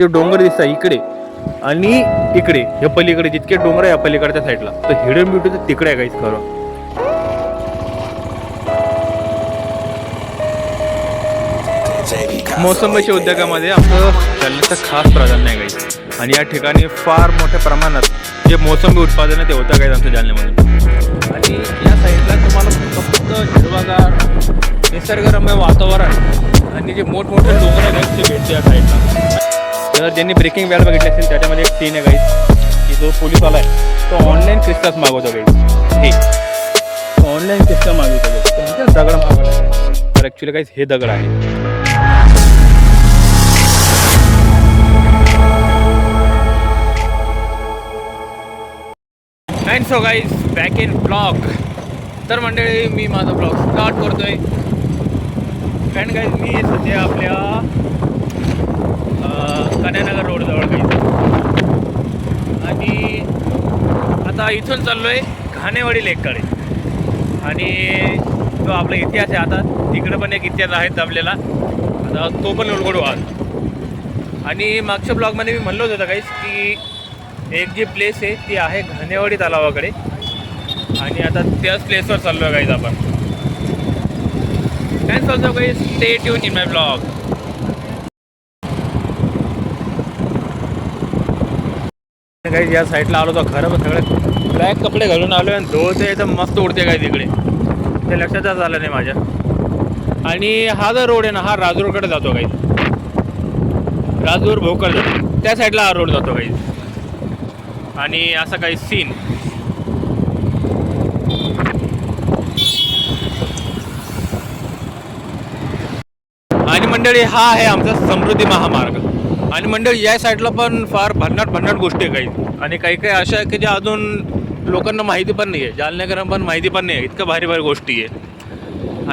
जे डोंगर दिसतात इकडे आणि इकडे हे पलीकडे जितके डोंगर आहे या पलीकडच्या साईडला, तर हिडन ब्युटी तर तिकडे आहे काहीच खरं. मोसंबीच्या उद्योगामध्ये आमचं जालन्याचं खास प्राधान्य आहे काही, आणि या ठिकाणी फार मोठ्या प्रमाणात जे मोसंबी उत्पादन ते होतं काही आमच्या जालन्यामध्ये. आणि या साईडला तुम्हाला फक्त हिरवागार निसर्गरम्य वातावरण आणि जे मोठमोठे डोंगर आहेत ते भेटते या साईडला. तर ज्यांनी ब्रेकिंग बॅड बघितली असेल त्याच्यामध्ये एक सीन आहे गाईस की जो पोलीसवाला आहे तो ऑनलाईन क्रिस्टल्स मागवतो गाईस. हे ऑनलाईन क्रिस्टल मागवतो गाईस, दगड मागवला तर ॲक्च्युली गाईस हे दगड आहे. And so guys back in blog. तर मंडळी मी माझा ब्लॉग स्टार्ट करतोय. अँड गाईज मी सध्या आपल्या कन्यानगर रोडजवळ गाईज, आणि आता इथून चाललो आहे घाणेवाडी लेककडे. आणि जो आपला इतिहास आहे, आता तिकडं पण एक इतिहास आहे दबलेला, आता तो पण उलगडू आज. आणि मागच्या ब्लॉगमध्ये मी म्हणलोच होतं गाईज की एक जी प्लेस आहे ती आहे घाणेवाडी तलावाकडे, आणि आता त्याच प्लेसवर चाललो आहे गाईज आपण. Thanks also guys, stay tune in my blog. Guys या साईडला आलो तर खरं पण सगळे ब्लॅक कपडे घालून आलो आणि धुवते एकदम मस्त उडते काय तिकडे, ते लक्षातच आलं नाही माझ्या. आणि हा जो रोड आहे ना हा राजूरकडे जातो गाईज, राजूर भोकर जातो त्या साईडला हा रोड जातो गाईज. आणि असा काही सीन. आणि मंडळी हा आहे आमचा समृद्धी महामार्ग. आणि मंडळी या साईडला पण फार भन्नाट गोष्टी आहे काही, आणि काही अशा आहे की ज्या अजून लोकांना माहिती पण नाही आहे, जालन्याकरांना पण माहिती पण नाही आहे. इतकं भारी गोष्टी आहे.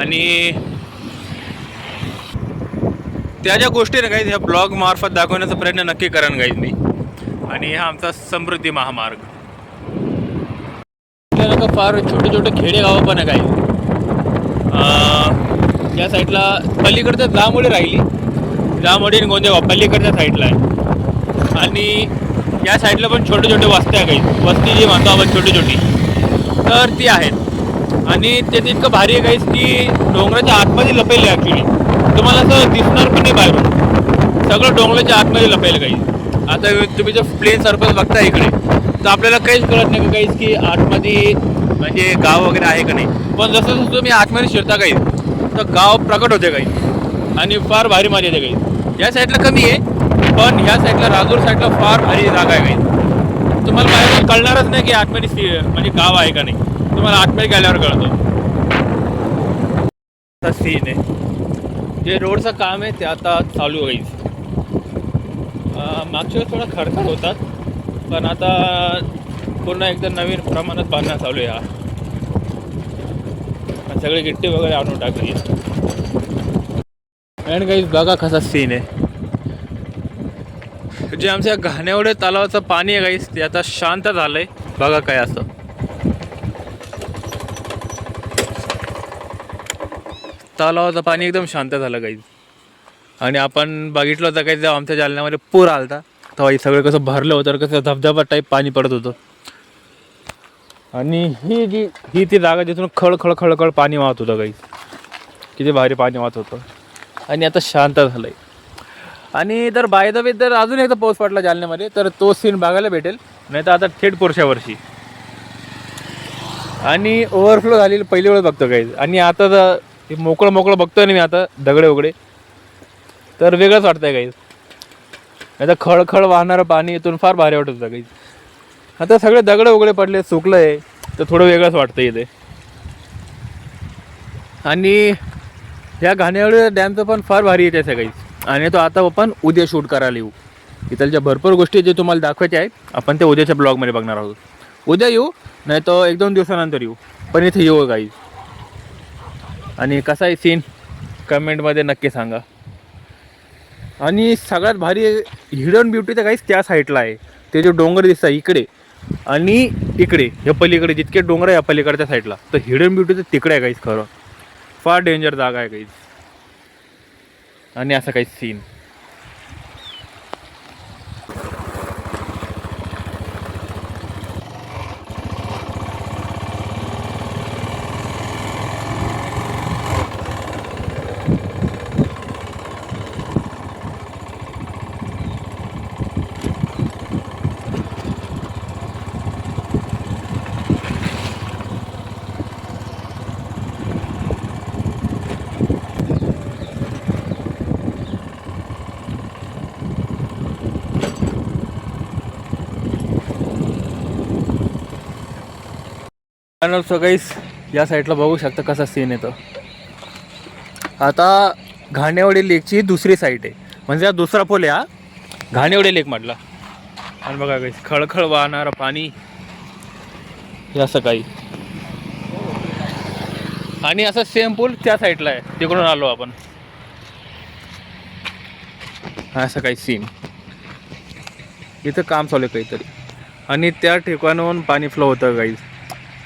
आणि त्या ज्या गोष्टी ना काही ह्या ब्लॉग मार्फत दाखवण्याचा प्रयत्न नक्की करेन गाईज मी. आणि हा आमचा समृद्धी महामार्ग. आपल्याला फार छोटे छोटे खेडेगावं पण आहे काही. या साईडला पलीकडचं जांभोळी राहिली, जांभोळी आणि गोंदेगाव पलीकडच्या साईडला आहे. आणि या साईडला पण छोटे छोटे वस्त्या काही, वस्ती जी म्हणतो आपण छोटी छोटी, तर ती आहेत. आणि ते इतकं भारी आहे काहीच की डोंगराच्या आतमध्ये लपेल आहे ॲक्च्युली. तुम्हाला असं दिसणार पण नाही बाहेरून, सगळं डोंगराच्या आतमध्ये लपेल काही. आता तुम्ही जर प्लेन सरफेस बघता इकडे तर आपल्याला काहीच कळत नाही काहीच की आतमध्ये म्हणजे गाव वगैरे आहे का नाही. पण जसं जसं तुम्ही आतमध्ये शिरता काही तर गाव प्रकट होते काही, आणि फार भारी मजा येते काही. या साईडला कमी आहे, पण ह्या साईडला राजूर साईडला फार भारी जागा आहे काही. तुम्हाला बाहेर कळणारच नाही की आतमध्ये म्हणजे गाव आहे का नाही, तुम्हाला आतमध्ये गेल्यावर कळतो. सीन आहे जे रोडचं काम आहे ते आता चालू होईल. मागच्या वेळेस थोडा खडखड होतात, पण आता पुन्हा एकदम नवीन प्रमाणात बांधणं चालू आहे. हा सगळे गिट्टी वगैरे आणून टाकली. आणि काही बघा कसा सीन आहे. जे आमच्या घाणेवाडी तलावाचं पाणी आहे गाईस ते आता शांत झालंय. बघा काय असं तलावाचं पाणी एकदम शांत झालं गाईस. आणि आपण बघितलं होतं काही जेव्हा आमच्या जालन्यामध्ये पूर आलता तेव्हा हे सगळं कसं भरलं होतं, कसं धबधबा टाईप पाणी पडत होतं. आणि ही ती जागा जिथून खळखळ पाणी वाहत होतं गाईस, किती भारी पाणी वाहत होतं. आणि आता शांत झालंय. आणि तर बाय द वे जर अजून एकदा पाऊस पडला जालन्यामध्ये तर तो सीन बघायला भेटेल, नाही तर आता थेट पुढच्या वर्षी. आणि ओव्हरफ्लो झालेली पहिली वेळ बघतो काही, आणि आता तर मोकळं बघतोय ना मी आता दगडे वगैरे, तर वेगळंच वाटतंय काही. नाही तर खळखळ वाहणारं पाणी इथून फार भारी वाटत होतं काही. आता सगळे दगडे वगैरे पडले, सुकलं आहे, तर थोडं वेगळंच वाटतं इथे. आणि ह्या घाणेवाडी डॅमचं पण फार भारी येते सगळी. आणि तो आता आपण उद्या शूट करायला येऊ. इथलच्या भरपूर गोष्टी जे तुम्हाला दाखवायच्या आहेत आपण ते उद्याच्या ब्लॉगमध्ये बघणार आहोत. उद्या येऊ नाही तर 1-2 दिवसानंतर येऊ, पण इथे येऊ गाईज. आणि कसा आहे सीन कमेंटमध्ये नक्की सांगा. आणि सगळ्यात भारी हिडन ब्युटी तर काहीच त्या साईडला आहे. ते जे डोंगर दिसतात इकडे आणि इकडे हे पलीकडे जितके डोंगर आहे या पलीकडच्या साईडला, तर हिडन ब्युटी तर तिकडे आहे काहीच खरं. फार डेंजर जागा आहे काहीच. आणि असं काही सीन आणि सो गाईस या साईडला बघू शकता कसा सीन येतो. आता घाणेवडी लेकची दुसरी साईड आहे, म्हणजे हा दुसरा पूल आहे, हा घाणेवडी लेक म्हटला. आणि बघा गाईस खळखळ वाहणारं पाणी या सकाळी. आणि असं सेम पूल त्या साईडला आहे, तिकडून आलो आपण. असं काही सीन इथं काम चालू आहे काहीतरी. आणि त्या ठिकाणाहून पाणी फ्लो होतं गाईज.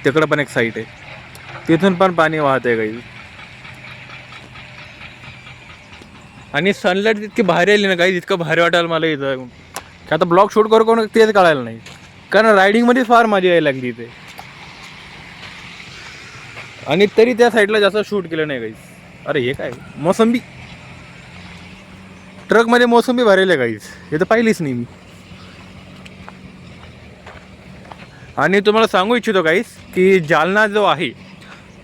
तिकडं पण एक साईट आहे, तिथून पण पाणी वाहत आहे गाईज. आणि सनलाईट इतकी भारी आली ना गाईज, इतकं भारी वाटायला मला इथं. आता ब्लॉग शूट करू कोण तेच कळायला नाही, कारण रायडिंगमध्ये फार मजा यायला लागली इथे. आणि तरी त्या साईडला जास्त शूट केलं नाही गाईज. अरे हे काय मोसंबी, ट्रकमध्ये मोसंबी भरेल गाईज, हे तर पाहिलीच नाही मी. आणि तुम्हाला सांगू इच्छितो गाईज की जालना जो आहे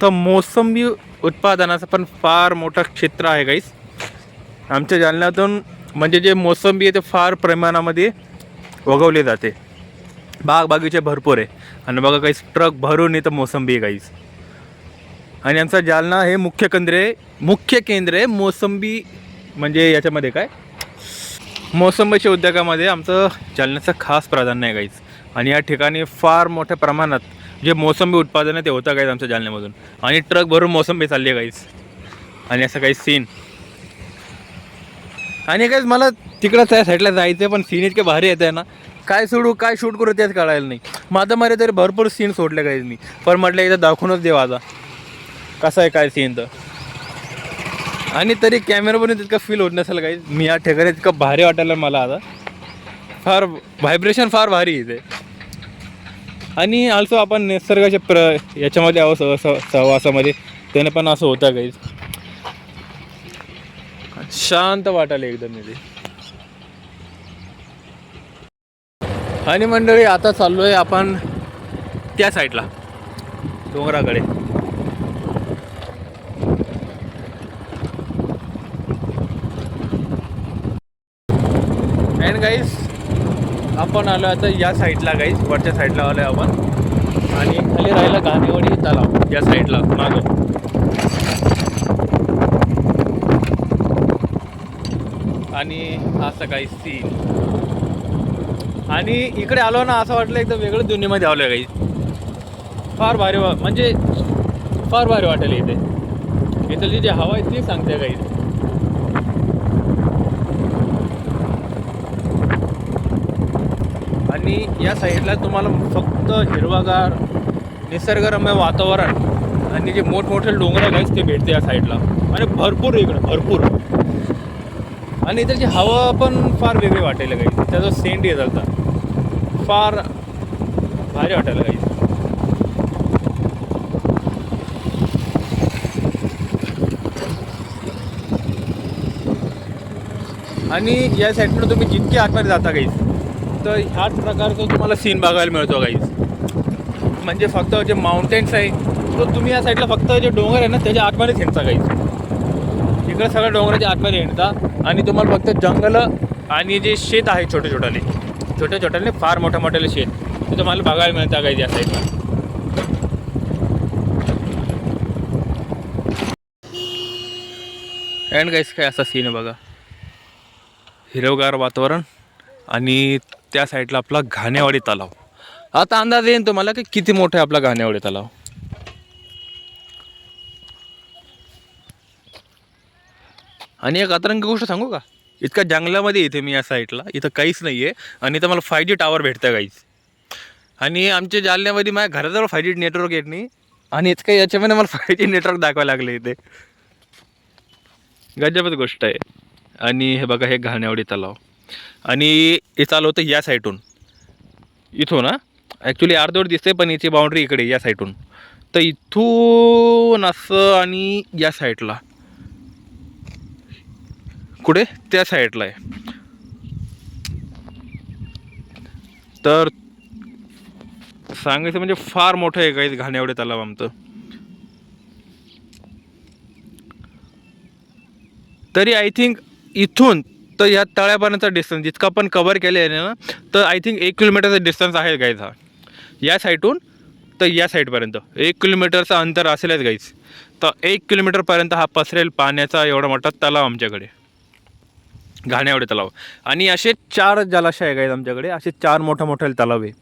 तर मोसंबी उत्पादनाचं पण फार मोठं क्षेत्र आहे गाईज. आमच्या जालन्यातून म्हणजे जे मोसंबी आहे ते फार प्रमाणामध्ये उगवले जाते. बागीचे भरपूर आहे. आणि बघा गाईज ट्रक भरून इथं मोसंबी आहे गाईज. आणि आमचा जालना हे मुख्य केंद्र आहे मोसंबी, म्हणजे याच्यामध्ये काय मोसंबीच्या उद्योगामध्ये आमचं जालन्याचं खास प्राधान्य आहे गाईज. आणि या ठिकाणी फार मोठ्या प्रमाणात जे मोसंबी उत्पादन आहे ते होतं गाईज आमच्या जालन्यामधून. आणि ट्रक भरून मोसंबी चालली आहे गाईज. आणि असं काही सीन. आणि गाईज मला तिकडं त्या साईडला जायचं, पण सीन इतके भारी येत आहे ना, काय शूट करू तेच कळायला नाही. माझ्यामध्ये तरी भरपूर सीन सोडले गाईज मी, पण म्हटलं एकदा दाखवूनच देऊ आता कसं आहे काय सीन तर. आणि तरी कॅमेरामध्ये तितकं फील होत नसेल गाईज. मी या ठिकाणी इतकं भारी वाटायला मला आता, फार व्हायब्रेशन फार भारी इथे. आणि ऑल्सो आपण निसर्गाच्या याच्यामध्ये आहो सहवासामध्ये, त्याने पण असं होतं गाईज. शांत वाटायला एकदम इथे. आणि मंडळी आता चाललो आहे आपण त्या साईडला डोंगराकडे. अँड गाईज आपण आलो आता या साईडला गाईज, वरच्या साईडला आलो आहे आपण. आणि खाली राहिला घाणेवडी तलाव या साईडला मागं. आणि असं काही सीन. आणि इकडे आलो ना असं वाटलं एकदम वेगळं दुनियेमध्ये आलो आहे गाईज. फार भारी म्हणजे फार भारी वाटेल इथे. इथली जी हवा आहे ती सांगते गाईज. आणि या साईडला तुम्हाला फक्त हिरवागार निसर्गरम्य वातावरण आणि जे मोठमोठे डोंगर आहेत ते भेटते या साईडला. आणि भरपूर इकडं भरपूर. आणि इथलची हवा पण फार वेगळी वाटायला गाईज. त्याचा सेंट येत होता, फार भारी वाटायला गाईज. आणि या साईडकडे तुम्ही जितके आतमध्ये जाता गाईज तर ह्याच प्रकारचं तुम्हाला सीन बघायला मिळतो गाईज. म्हणजे फक्त जे माउंटेन्स आहे तो तुम्ही या साईडला फक्त जे डोंगर आहे ना त्याच्या आतमध्ये हिंडता गाईज. इकडे सगळ्या डोंगराच्या आतमध्ये हिंडता आणि तुम्हाला फक्त जंगलं आणि जे शेत आहे छोटे छोटे फार मोठ्याले शेत ते तुम्हाला बघायला मिळतं गाईज या साईडला. अँड गाईज काय असा सीन आहे बघा, हिरवगार वातावरण आणि त्या साईडला आपला घाणेवाडी तलाव. आता अंदाज येईन तुम्हाला की किती मोठा आहे आपला घाणेवाडी तलाव. आणि एक अतरंगी गोष्ट सांगू का, इतक्या जंगलामध्ये इथे मी या साईडला इथं काहीच नाही आहे आणि इथं मला 5G टावर भेटतं गाईज. आणि आमच्या जालन्यामध्ये माझ्या घराजवळ 5G नेटवर्क येत नाही आणि इतकं याच्यामध्ये मला 5G नेटवर्क दाखवायला लागलं इथे. गजबच गोष्ट आहे. आणि हे बघा हे घाणेवाडी तलाव. आणि हे चालू होतं या साईडून, इथून ना ॲक्च्युली अर्धवट दिसते पण याची बाउंड्री इकडे या साईडून. तर इथून असं आणि या साईडला कुठे त्या साईडला आहे. तर सांगायचं म्हणजे फार मोठं आहे काही घाणेवडे तलाव आमचं. तरी आय थिंक इथून तर या तळ्यापर्यंतचा डिस्टन्स जितका पण कवर केले आहे ना तर आय थिंक 1 किलोमीटरचा डिस्टन्स आहे गाईज हा. या साईडून फक्त या साईडपर्यंत 1 किलोमीटरचं अंतर असेलच गाईज. तर 1 किलोमीटरपर्यंत हा पसरेल पाण्याचा एवढा मोठा तलाव आमच्याकडे, घाणेवडे तलाव. आणि असे 4 जलाशय आहे गाईज आमच्याकडे, असे 4 मोठे तलाव आहे.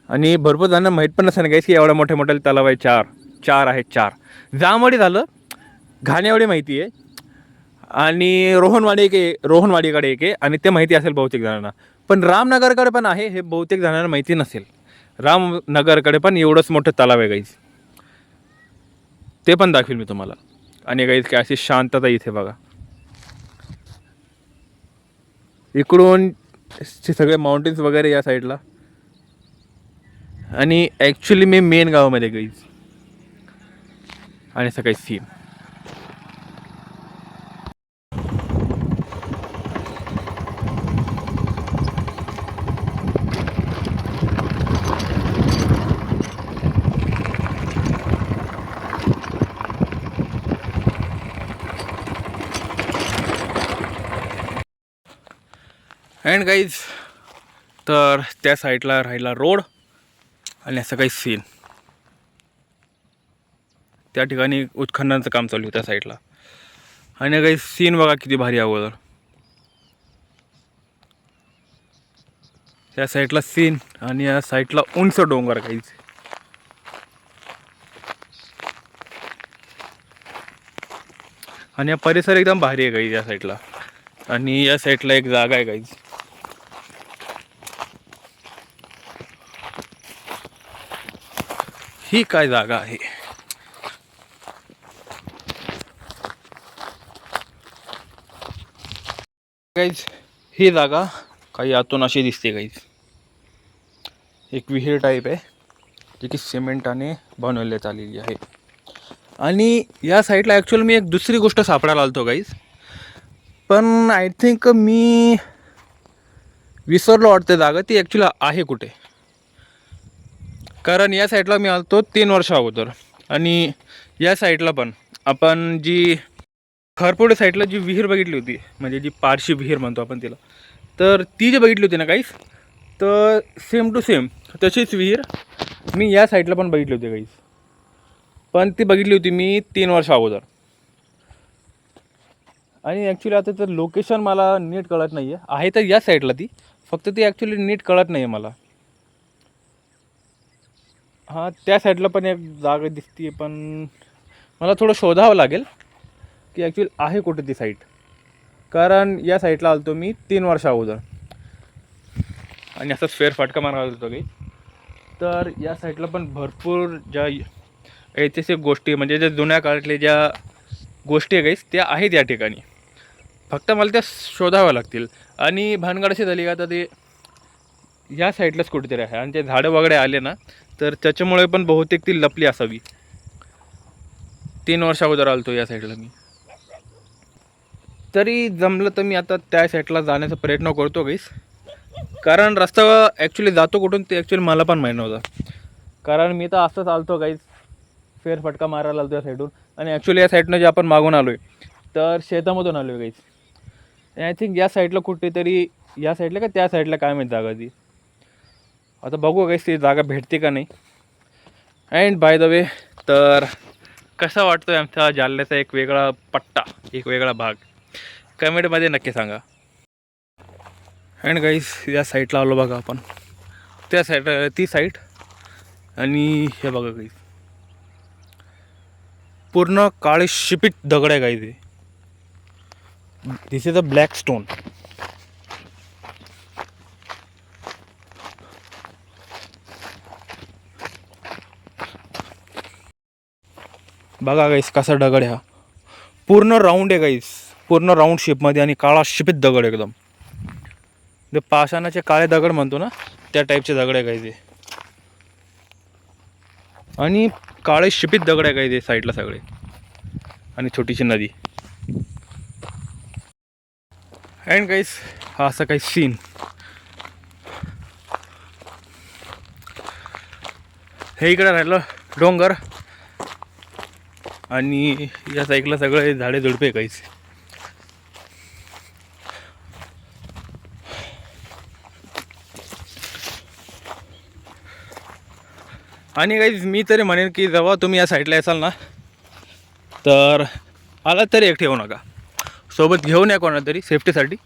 आणि भरपूर जणांना माहीत पण नसेल गाईज की एवढ्या मोठे तलाव आहे. 4 आहेत. 4 जामवाडी झालं, घाणेवडे माहिती आहे, आणि रोहनवाडीकडे एक आहे, आणि ते माहिती असेल बहुतेक जणांना. पण रामनगरकडे पण आहे, हे बहुतेक जणांना माहिती नसेल. रामनगरकडे पण एवढंच मोठं तलाव आहे गाईज, ते पण दाखवेल मी तुम्हाला. आणि गाईज काय अशी शांतता इथे बघा. इकडून सगळे माउंटेन्स वगैरे या साईडला. आणि ॲक्च्युली मी मेन गावामध्ये गाईज. आणि सकाळी सीन अँड गाईज. तर त्या साईडला राहिला रोड, आणि असं काही सीन. त्या ठिकाणी उत्खननाचं काम चालू आहे त्या साईडला. आणि काही सीन बघा किती भारी अगोदर. त्या साईडला सीन, आणि या साईडला उंच डोंगर काहीच. आणि हा परिसर एकदम भारी आहे काही या साईडला. आणि या साईडला एक जागा आहे काहीच. ही काय जागा आहे? गाईज ही जागा काही आतून अशी दिसते गाईज. एक विहीर टाईप आहे, जी की सिमेंटाने बनवण्यात आलेली आहे. आणि या साईडला ॲक्च्युअली मी एक दुसरी गोष्ट सापडायला आलतो गाईज, पण आय थिंक मी विसरलो वाटते जागा ती ॲक्च्युली आहे कुठे. कारण या साईडला मी आलतो 3 वर्ष अगोदर, आणि या साईडला पण आपण जी खरपुडे साईडला जी विहीर बघितली होती, म्हणजे जी पारशी विहीर म्हणतो आपण तिला, तर ती जी बघितली होती ना गाईस, तर सेम टू सेम तशीच विहीर मी या साईडला पण बघितली होती गाईस. पण ती बघितली होती मी 3 वर्ष अगोदर. आणि ॲक्च्युली आता तर लोकेशन मला नीट कळत नाही आहे तर या साईडला ती, फक्त ती ॲक्च्युली नीट कळत नाही आहे मला. हां, त्या साईडला पण एक जागा दिसते, पण मला थोडं शोधावं लागेल की ॲक्च्युली आहे कुठे ती साईट. कारण या साईटला आलतो मी 3 वर्ष अगोदर, आणि असं फेरफटका मारायला होतो काही. तर या साईटला पण भरपूर ज्या ऐतिहासिक गोष्टी, म्हणजे ज्या जुन्या काळातल्या ज्या गोष्टी आहे काहीच, त्या आहेत या ठिकाणी. फक्त मला त्या शोधाव्या लागतील. आणि भानगड अशी झाली का, आता ते या साईडलाच कुठेतरी आहे, आणि ते झाडं वगैरे आले ना, तर त्याच्यामुळे पण बहुतेक ती लपली असावी. 3 वर्ष अगोदर आलतो या साईडला मी. तरी जमलं तर मी आता त्या साईडला जाण्याचा प्रयत्न करतो गाईस. कारण रस्ता ॲक्च्युली जातो कुठून ते ॲक्च्युली मला पण माहीत नव्हता. कारण मी तर असंच आलतो गाईस, फेरफटका मारायला आलतो या साईडून. आणि ॲक्च्युली या साईडनं जे आपण मागून आलो आहे, तर शेतामधून आलो आहे गाईस. आय थिंक या साईडला कुठेतरी, या साईडला का त्या साईडला काय माहीत जागा ती. आता बघू गाईस ती जागा भेटते का नाही. अँड बाय द वे, तर कसा वाटतो आहे आमचा जालन्याचा एक वेगळा पट्टा, एक वेगळा भाग, कमेंटमध्ये नक्की सांगा. अँड गाईस या साईडला आलो बघा आपण, त्या साईड ती साईड. आणि हे बघा गाईस, पूर्ण काळे शिपीत दगड आहे गाईस. दिस इज अ ब्लॅक स्टोन. बघा गाईस कसा दगड आहे हा, पूर्ण राऊंड आहे गाईस, पूर्ण राऊंड शेपमध्ये, आणि काळा शिपीत दगड एकदम. ते पाषाणाचे काळे दगड म्हणतो ना, त्या टाईपचे दगड आहे गाईस. आणि काळे शिपीत दगड आहे गाईस साईडला सगळे, आणि छोटीशी नदी. अँड गाईस हा असा काही सीन. हे इकडे राहिलं डोंगर, आणि या साईडला सगळे झाडे झुडपे काहीच. आणि गाईज मी तरी म्हणेन की जेव्हा तुम्ही या साईडला असाल ना तर आला तरी एक ठेवू नका, सोबत घेऊन या कोणाला तरी सेफ्टीसाठी.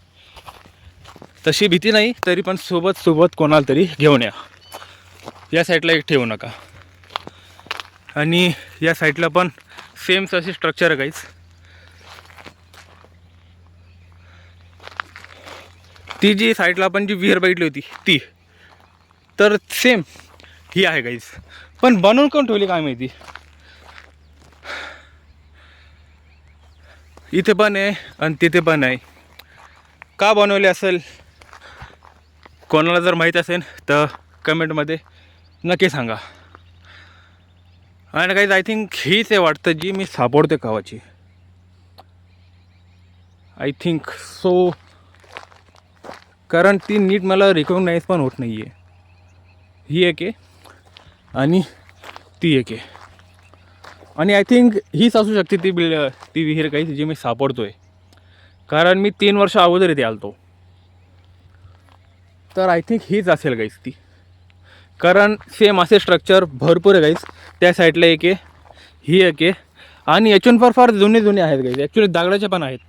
तशी भीती नाही तरी पण सोबत कोणाला तरी घेऊन या साईडला एक ठेवू नका. आणि या साईडला पण सेम अशी स्ट्रक्चर आहे काहीच. ती जी साईडला आपण जी विहीर बघितली होती ती तर सेम ही आहे काहीच, पण बनवून कोण ठेवली काय माहिती. इथे पण आहे आणि तिथे पण आहे. का बनवले असेल कोणाला जर माहीत असेल तर कमेंटमध्ये नक्की सांगा. आणि काहीच आय थिंक हीच आहे वाटतं जी मी सापडते कावाची. आय थिंक सो, कारण ती नीट मला रिकॉग्नाइज पण होत नाही आहे. ही एक आहे आणि ती एक आहे. आणि आय थिंक हीच असू शकते ती विहीर काही जी मी सापडतो आहे, कारण मी 3 वर्ष अगोदर इथे आलतो. तर आय थिंक हीच असेल गाईस ती, कारण सेम असे स्ट्रक्चर भरपूर आहे गाईस. त्या साईडला एक आहे, ही एक आहे आणि याच्याहून फार जुने आहेत गाईस. ॲक्च्युली दगडाचे पण आहेत.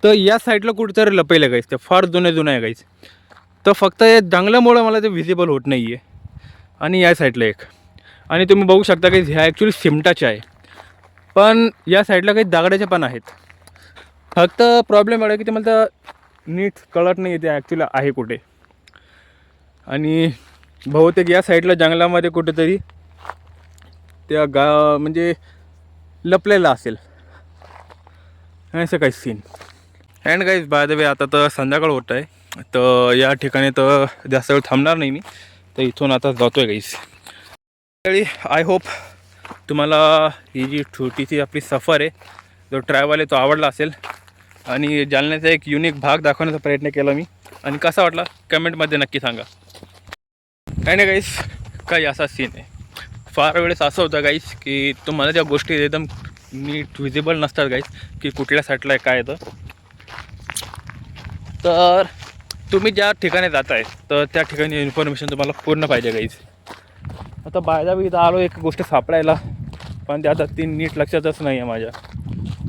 तर या साईडला कुठेतरी लपवले गाईस, ते फार जुने आहे गाईस. तर फक्त या जंगलामुळं मला ते व्हिजिबल होत नाही आहे. आणि या साईडला एक, आणि तुम्ही बघू शकता की ह्या ॲक्च्युली सिमटाच्या आहे, पण या साईडला काही दगडाचे पण आहेत. फक्त प्रॉब्लेम एवढा की ते मला नीट कळत नाही ते ॲक्च्युली आहे कुठे. आणि बहुतेक या साईडला जंगलामध्ये कुठेतरी त्या म्हणजे लपलेलं असेल असं काही scene. And guys by the way आता तर संध्याकाळ होत आहे, तर या ठिकाणी तर जास्त वेळ थांबणार नाही मी, तर इथून आता जातो आहे गाईज. आय होप तुम्हाला ही जी छोटीशी आपली सफर आहे, जो ट्रॅव्हल आहे तो आवडला असेल. आणि जालन्याचा एक युनिक भाग दाखवण्याचा प्रयत्न केला मी, आणि कसा वाटला कमेंटमध्ये नक्की सांगा. काय नाही गाईस, काही असा सीन आहे. फार वेळेस असं होतं गाईस की तुम्हाला ज्या गोष्टी एकदम नीट विजिबल नसतात गाईस, की कुठल्या साईडला आहे काय. तर तुम्ही ज्या ठिकाणी जात आहे तर त्या ठिकाणी इन्फॉर्मेशन तुम्हाला पूर्ण पाहिजे गाईस. आता बायदा इथं आलो एक गोष्ट सापडायला, पण ते आता ती नीट लक्षातच नाही आहे माझ्या.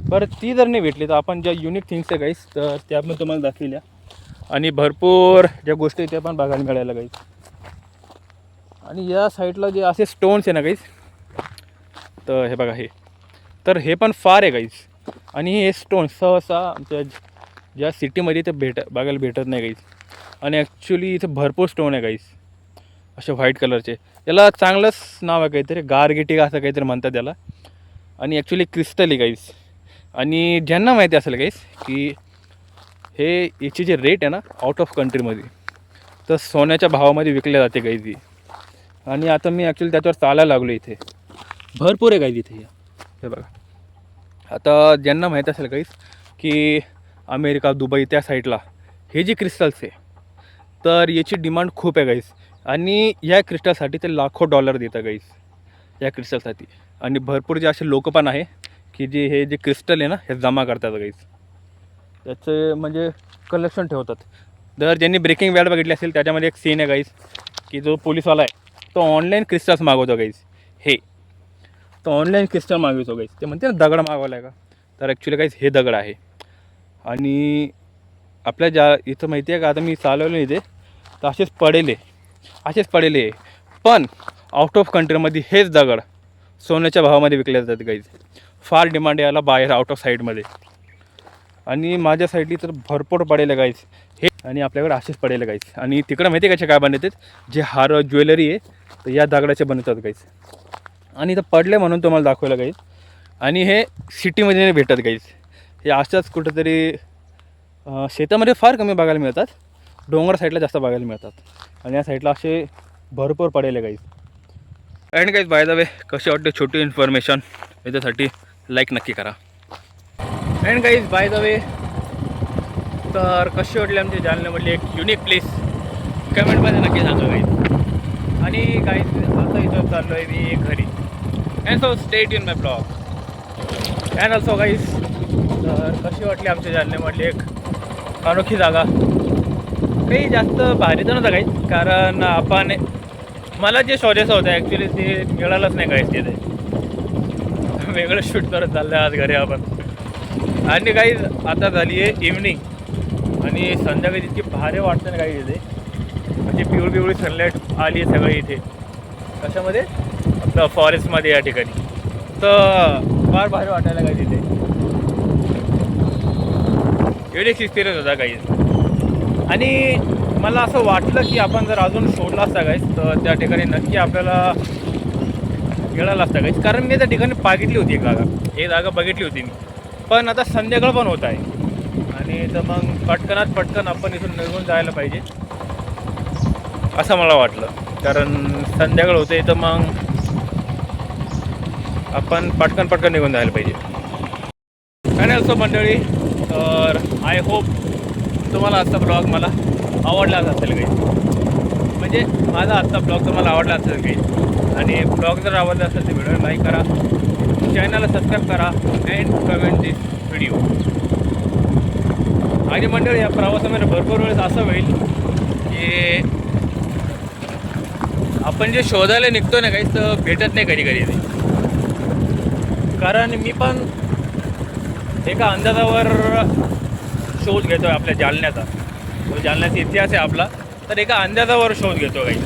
बरं ती जर नाही भेटली तर आपण ज्या युनिक थिंग्स आहे गाईस तर त्या पण तुम्हाला दाखवल्या, आणि भरपूर ज्या गोष्टी त्या पण बघायला मिळायला गाईस. आणि या साईडला जे असे स्टोन्स आहे ना गाईस, तर हे बघा हे, तर हे पण फार आहे गाईस. आणि हे स्टोन्स सहसा आमच्या ज्या सिटीमध्ये ते बघायला भेटत नाही गाईस. आणि ॲक्च्युली इथे भरपूर स्टोन आहे गाईस, असे व्हाईट कलरचे. याला चांगलंच नाव आहे काहीतरी, गारगिटिका असं काहीतरी म्हणतात त्याला. आणि ॲक्च्युली क्रिस्टल आहे गाईस. आणि ज्यांना माहिती असेल गाईस की हे याची जे रेट आहे ना आउट ऑफ कंट्रीमध्ये, तर सोन्याच्या भावामध्ये विकल्या जाते गाईस ही. आणि आता मी ॲक्च्युली त्याच्यावर चालायला लागलो. इथे भरपूर आहे गाईस इथे. हे बघा, आता ज्यांना माहीत असेल गाईस की अमेरिका दुबई त्या साईडला हे जे क्रिस्टल्स आहे तर याची डिमांड खूप आहे गाईस. आणि या क्रिस्टलसाठी ते लाखो डॉलर देतं गाईस या क्रिस्टलसाठी. आणि भरपूर जे असे लोक पण आहे की जे हे जे क्रिस्टल आहे ना हे जमा करतात गाईस, त्याचे म्हणजे कलेक्शन ठेवतात. जर ज्यांनी ब्रेकिंग बॅड बघितली असेल त्याच्यामध्ये एक सीन आहे गाईस की जो पोलिसवाला आहे तो ऑनलाईन क्रिस्टल्स मागवतो गाईस. हे तो ऑनलाईन क्रिस्टल मागवतो गाईस. ते म्हणते ना दगड मागवला आहे का, तर ॲक्च्युली गाईस हे दगड आहे. आणि आपल्या ज्या इथं माहिती आहे का, आता मी चालवलं इथे तर असेच पडेले, पण आउट ऑफ कंट्रीमध्ये हेच दगड सोन्याच्या भावामध्ये विकले जातात गाईज. फार डिमांड याला बाहेर आउट ऑफ साईडमध्ये. आणि माझ्या साईडली तर भरपूर पडेल गाईज हे, आणि आपल्याकडे असेच पडेल गाईज. आणि तिकडं माहिती आहे कसे काय बनवतात, जे हार ज्वेलरी आहे तर या दगडाचे बनवतात गाईज. आणि इथं पडले म्हणून तुम्हाला दाखवलं गाईज. आणि हे सिटीमध्ये नाही भेटत गाईज, हे अशाच कुठंतरी शेतामध्ये फार कमी बघायला मिळतात, डोंगर साईडला जास्त बघायला मिळतात. आणि या साईडला असे भरपूर पडेले guys. And guys by the way कशी वाटते छोटी इन्फॉर्मेशन, याच्यासाठी लाईक नक्की करा. And guys by the way तर कशी वाटली आमच्या जालन्यामधली एक युनिक प्लेस कमेंटमध्ये नक्की सांगा गाईज. आणि गाईज आता इथं चाललो आहे मी घरी. And so stay tune my blog. And also guys तर कशी वाटली आमच्या जालन्यामधली एक अनोखी जागा. काही जास्त भारी तर नव्हतं गाईज, कारण आपण मला जे शोधायचं होतं ॲक्च्युली ते मिळालंच नाही काहीच तिथे. वेगळं शूट करत चाललं आज घरी आपण. आणि काही आता झाली आहे इव्हनिंग आणि संध्याकाळी इतकी भारी वाटतं ना काही इथे. म्हणजे पिवळी सनलाईट आली आहे सगळी इथे. कशामध्ये आपलं फॉरेस्टमध्ये या ठिकाणी. तर फार भारी वाटायला काही तिथे. युनिक एक्सपिरियन्स होता काही. आणि मला असं वाटलं की आपण जर अजून शोधला असता काहीच तर त्या ठिकाणी नक्की आपल्याला मिळाला असता काहीच. कारण मी त्या ठिकाणी बघितली होती एक जागा बघितली होती मी. पण आता संध्याकाळ पण होत आहे आणि तर मग पटकन आपण इथून निघून जायला पाहिजे असं मला वाटलं. कारण संध्याकाळ होते तर मग आपण पटकन निघून जायला पाहिजे. आणि असो मंडळी, तर आय होप तुम्हाला आजचा ब्लॉग मला आवडलाच असेल काही. म्हणजे माझा आजचा ब्लॉग तुम्हाला आवडला असेल काही. आणि ब्लॉग जर आवडला असेल तर व्हिडिओ लाईक करा, चॅनलला सबस्क्राईब करा अँड कमेंट दिस व्हिडिओ. आणि मंडळी या प्रवासामध्ये भरपूर वेळेस असं होईल की आपण जे शोधायला निघतो ना काहीच तर भेटत नाही कधी ते. कारण मी पण एका अंदाजावर शोध घेतो आहे आपल्या जालन्याचा. तो जालन्याचा इतिहास आहे आपला, तर एका अंदाजावर शोध घेतो काही.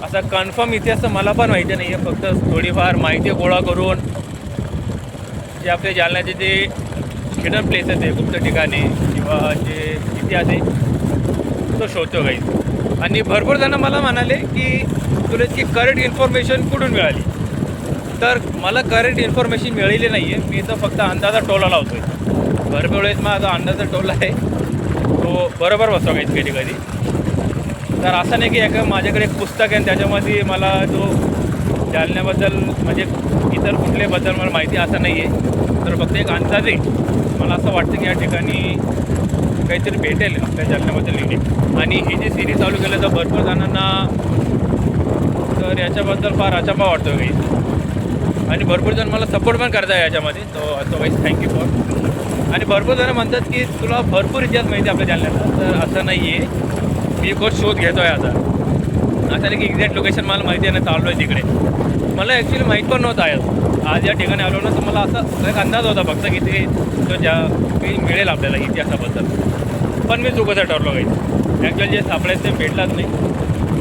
असा कन्फर्म इतिहास तर मला पण माहिती नाही आहे. फक्त थोडीफार माहिती गोळा करून जे आपल्या जालन्याचे जे हिडन प्लेसेस आहे, गुप्त ठिकाणे किंवा जे इतिहास आहे तो शोधतो काही. आणि भरपूर जणं मला म्हणाले की तुला इतकी करेक्ट इन्फॉर्मेशन कुठून मिळाली. तर मला करेक्ट इन्फॉर्मेशन मिळाली नाही आहे. मी तर फक्त अंदाजा टोला लावतो आहे. भरपूर वेळेस माझा अंदाजा टोला आहे तो बरोबर बसतो काही कधी. तर असं नाही की एका माझ्याकडे एक पुस्तक आहे आणि त्याच्यामध्ये मला जो जालन्याबद्दल म्हणजे इतर कुठल्याबद्दल मला माहिती असं नाही आहे. तर फक्त एक अंदाज आहे. मला असं वाटतं की या ठिकाणी काहीतरी भेटेल आपल्या जालन्याबद्दल युनिक. आणि ही जी सिरीज चालू केलं तर भरपूर जणांना तर याच्याबद्दल फार अचंबा वाटतो काही. आणि भरपूर जण मला सपोर्ट पण करत आहे याच्यामध्ये. तो अदरवाईज थँक्यू फॉर. आणि भरपूर जणं म्हणतात की तुला भरपूर इतिहास माहिती आहे आपल्या जालन्याचा. तर असं नाही आहे. मी एक शोध घेतो आहे आता. असं नाही की एक्झॅक्ट लोकेशन मला माहिती आहे ना चाललो आहे तिकडे. मला ॲक्च्युली माहीत पण नव्हतं आहे. आज या ठिकाणी आलो ना तर मला असा एक अंदाज होता फक्त की ते जो ज्या काही मिळेल आपल्याला इतिहासाबद्दल. पण मी चुकीचं ठरलो काही. ॲक्च्युअली जे सापडायचं ते भेटलाच नाही.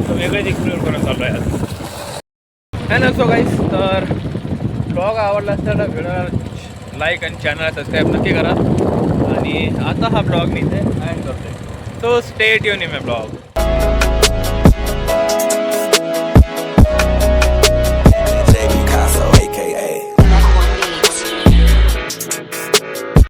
तो वेगळेच एक्सप्लोर करून चाललो आहे आज. अँड ऑल्सो गाईज, तर ब्लॉग आवडला असेल तर व्हिडिओला लाईक आणि चॅनलला सबस्क्राईब नक्की करा. आणि आता हा ब्लॉग मी इथे एंड करतो. So stay tune in my blog.